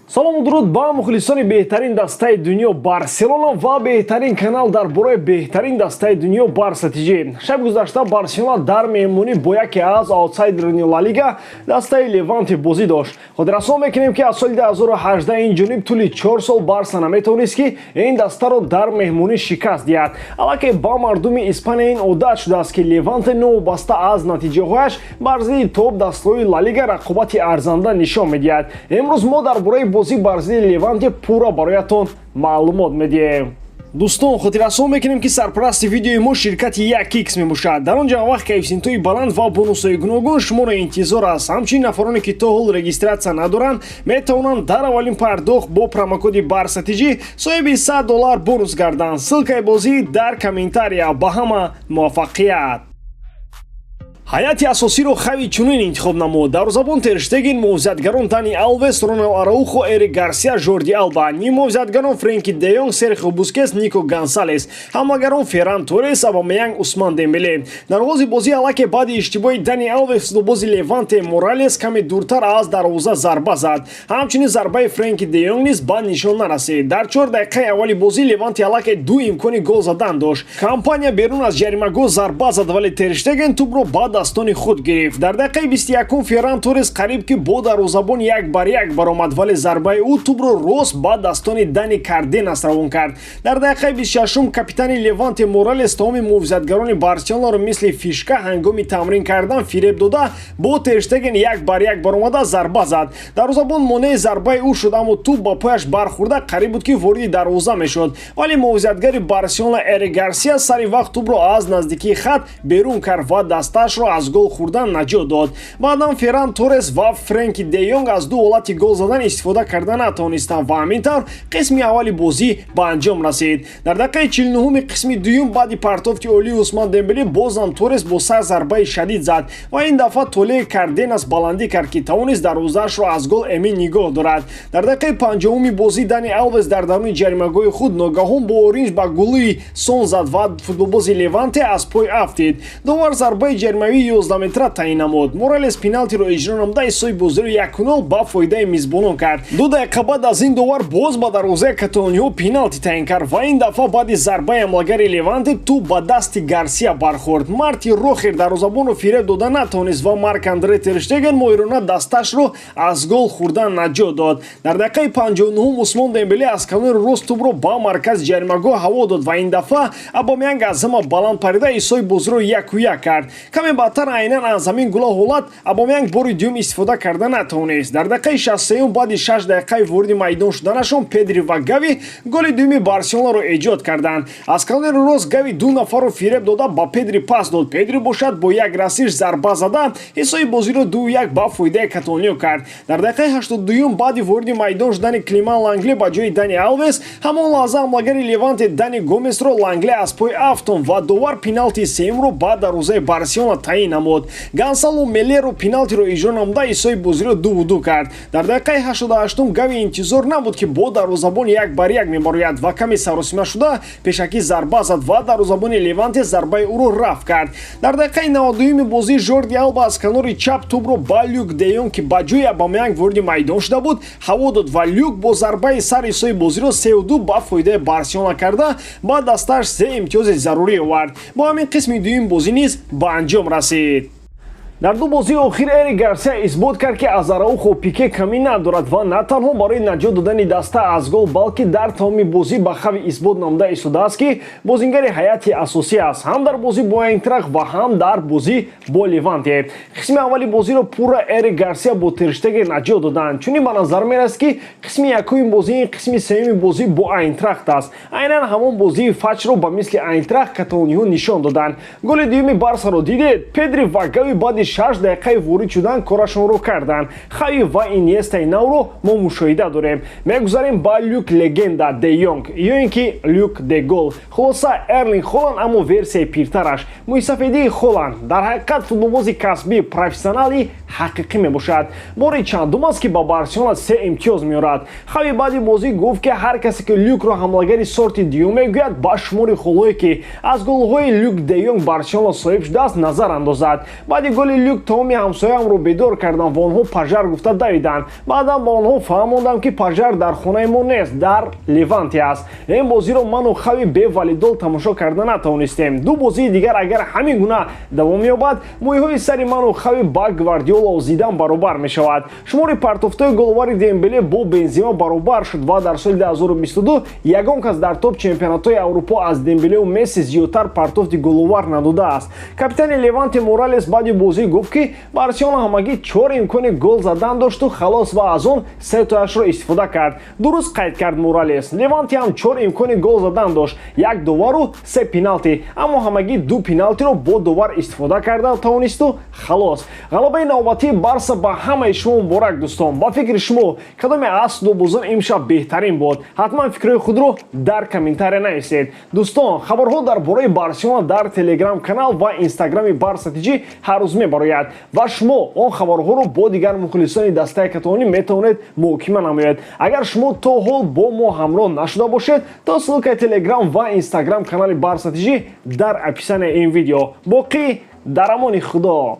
салому дуруд ба мухлисони беҳтарин дастаи дунё Барселона ва беҳтарин канал дар бораи беҳтарин дастаи дунё БАРСАТЖ. Шаби гузашта Барселона дар меҳмонӣ бо яке аз аутсайдерони Ла Лига дастаи Леванте бозӣ дошт. Хотиррасон мекунем ки аз соли 2018 ин ҷониб тӯли 4 сол Барса наметавонист ки ин дастаро дар меҳмонӣ шикаст диҳад. Аллакай ба мардуми Испания ин одат шудааст ки Леванте новобаста аз натиҷаҳояш бар зидди топ дастаҳои Ла Лига рақобати арзанда нишон медиҳад. Имрӯз мо дар бораи бозӣ бар зидди Леванте пурра бароятон маълумот медиҳем. Дӯстон, хотиррасон мекунем ки сарпарасти видеои мо ширкати 1x мебошад. Дар он ҷо вақт коэффициентҳои баланд ва бонусҳои гуногун шуморо интизор аст. Ҳамчунин нафароне ки то ҳол регистратсия надоранд метавонанд дар аввалин пардохт бо промокоди БАРСАТЖ соҳиби $100 бонус гарданд. Ссилкаи бозӣ дар комментария. Ба ҳама муваффақият. ҳайати асосиро хави чунин интихоб намуд. Дарвозабон Тер Штеген, муовизатгарон Дани Алвес, Рональд Араухо, Эрик Гарсия, Жорди Алба, ним муовизатгарон Френки Де Йонг, Серхио Бускетс, Нико Гонсалес, ҳамлагарон Ферран Торрес, Абамеянг, Усман Дембеле. Дар оғози бозӣ аллакай баъди иштибоҳи Дани Алвес футболбози Леванте Моралес каме дуртар аз дарвоза зарба зад. Ҳамчунин зарбаи Френки Де Йонг низ ба нишон нарасид. Дар 4 дақиқаи аввали бозӣ Леванте аллакай 2 имкони гол задан дошт. Компания берун аз ҷаримагоҳ зарба зад, вале Тер Штеген тӯбро ба дастони худ гирифт. Дар дақиқаи 21 Ферран Торрес қариб ки бо дарвозабон 1-1 баромад, вале зарбаи ӯ тӯбро рост ба дастони Дани Карденас равон кард. Дар дақиқаи 26 капитани Леванте Моралес тамоми муовизатгарони Барселонаро мисли фишка ҳангоми тамрин кардан фиреб дода бо Тер Штеген 1-1 баромада зарба зад. Дарвозабон монеи зарбаи ӯ шуд, аммо тӯб ба пояш бархӯрда қариб буд ки вориди дарвоза мешуд, вале муовизатгари Барселона Эрик Гарсия сари вақт тӯбро аз наздикии хат берун кард ва дастаашро аз гол хӯрдан наҷот дод. Баъдан Ферран Торрес ва Френки Де Йонг аз ду ҳолати гол задан истифода карда натавонистанд ва ҳамин тавр қисми аввали бозӣ ба анҷом расид. Дар дақиқаи 49 қисми дуюм баъди партофти олии Усман Дембеле бозам Торрес бо сар зарбаи шадид зад ва ин дафъа толеи Карденас баландӣ кард ки тавонист дарвозаашро аз гол эмин нигоҳ дорад. Дар дақиқаи 50 бозӣ Дани Алвес дар даруни ҷаримагоҳи худ ногаҳон бо оринҷ ба гулии сон зад ва футболбози Леванте аз пой афтид. Довар зарбаи ҷаримавии 11 метра таъин намуд. Моралес пеналтиро иҷро намуда ҳисоби бозиро 1-0 ба фоидаи мизбонон кард. 2 дақиқа баъд аз ин довар боз ба дарвозаи каталониҳо пеналти таъин кард ва ин дафъа баъди зарбаи ҳамлагари Леванте тӯб ба дасти Гарсия бархӯрд. Марти Рохер дарвозабонро фиреб дода натавонист ва Марк-Андре Тер Штеген моҳирона дасташро аз гол хӯрдан наҷот дод. Дар дақиқаи 59 Усмон Дембеле аз канори рост тӯбро ба маркази ҷаримагоҳ ҳаво дод ва ин дафъа Абамеянг аз ҳама баланд парида ҳисоби бозиро 1-1 кард. Каме баъдтар айнан аз ҳамин гула ҳолат Абамеянг бори дуюм истифода карда натавонист. Дар дақиқаи 63 баъди 6 дақиқаи вориди майдон шуданашон Педри ва Гави голи дуюми Барселонаро эҷод карданд. Аз канори рост Гави 2 нафарро фиреб дода ба Педри пас дод. Педри бошад бо як расиш зарба зада ҳисоби бозиро 2-1 ба фоидаи каталониё кард. Дар дақиқаи 82 баъди вориди майдон шудани Климан Лангле ба ҷои Дани Алвес ҳамон лаҳза ҳамлагари Леванте Дани Гомесро Лангле аз пой афтон ва довар пеналти сеюмро ба дарвозаи Барселона таъин намуд. Гонсало Мелеро пеналтиро иҷро намуда ҳисоби бозиро 2-2 кард. Дар дақиқаи 88 Гави интизор набуд ки бо дарвозабон 1-1 мебарояд ва каме саросима шуда пешакӣ зарба зад ва дарвозабони Леванте зарбаи ӯро рафт кард. Дар дақиқаи 92 бозӣ Жорди Алба аз канори чап тӯбро ба Люк Де Йонг ки ба ҷои Абамеянг вориди майдон шуда буд ҳаво дод ва Люк бо зарбаи сар ҳисоби бозиро 3-2 ба фоидаи Барселона карда ба дасташ 3 имтиёзи зарурӣ овард. Бо ҳамин қисми дуюм бозӣ низ ба анҷом расид. дар ду бозии охир Эрик Гарсия исбот кард ки аз Араухо Пике камӣ надорад ва на танҳо барои наҷот додани даста аз гол, балки дар тамоми бозӣ ба хави исбот намуда истодааст ки бозингари ҳайати асосӣ аст, ҳам дар бозӣ бо Айнтрахт ва ҳам дар бозӣ бо Леванте. қисми аввали бозиро пурра Эрик Гарсия бо Тер Штеген наҷот доданд. Чунин ба назар мерасад ки қисми якуми бозӣ қисми сеюми бозӣ бо Айнтрахт аст. Айнан ҳамон бозии фачро ба мисли Айнтрахт каталониҳо нишон доданд. Голи дуюми Барсаро дидед? Педри ва Гави баъди 6 дақиқаи ворид шудан корашонро карданд. Хави ва Иньестаи навро мо мушоҳида дорем. Мегузарем ба Люк Легенда Де Йонг ё ин ки Люк Де Гол. Хулоса Эрлинг Холанд, аммо версияи пиртараш. Муисафедии Холанд дар ҳақиқат футболбози касбӣ профессионали ҳақиқӣ мебошад. бори чандум аст ки ба Барселона 3 имтиёз меорад. Хави баъди бозӣ гуфт ки ҳар касе ки Люкро ҳамлагари сорти дуюм мегӯяд ба шумори холое ки аз голҳои Люк Де Йонг Барселона соҳиб шудааст назар андозад. баъди голи люк таоми ҳамсояамро бедор кардам ва онҳо пажар гуфта давиданд. Баъдан ба онҳо фаҳмондам ки пажар дар хонаи мо нест, дар Леванте аст. Ин бозиро ману хави бевалидол тамошо карда натавонистем. ду бозии дигар агар ҳамин гуна давом ёбад, мӯйҳои сари ману хави ба Гвардиола озидан баробар мешавад. шумори партофтои головари Дембеле бо Бензема баробар шуд ва дар соли 2022 ягон кас дар топ чемпионатҳои Аврупо аз Дембелеу Месси зиёдтар партофти головар надодааст. Капитани Леванте Моралес баъди бозӣ гуфт ки Барселона ҳамагӣ 4 имкони гол задан дошту халос ва аз он 3-яшро истифода кард. Дуруст қайд кард Моралес. Леванте ҳам 4 имкони гол задан дошт, 1 довару 3 пеналти, аммо ҳамагӣ 2 пеналтиро бо довар истифода карда тавонисту халос. ғалабаи навбатии Барса ба ҳамаи шумо муборак дӯстон. ба фикри шумо кадоме аслу бозон имшаб беҳтарин буд? ҳатман фикрҳои худро дар комментария нависед. дӯстон, хабарҳо дар бораи Барселона дар Телеграм канал ва Инстаграми Барса ТЖ ҳар рӯз мебарояд ва шумо он хабарҳоро бо дигар мухлисони дастаи каталонӣ метавонед муҳокима намоед. агар шумо то ҳол бо мо ҳамроҳ нашуда бошед, то ссилкаи Телеграм ва Инстаграм канали Барса ТЖ дар описаниеи ин видео. боқӣ дар амони худо.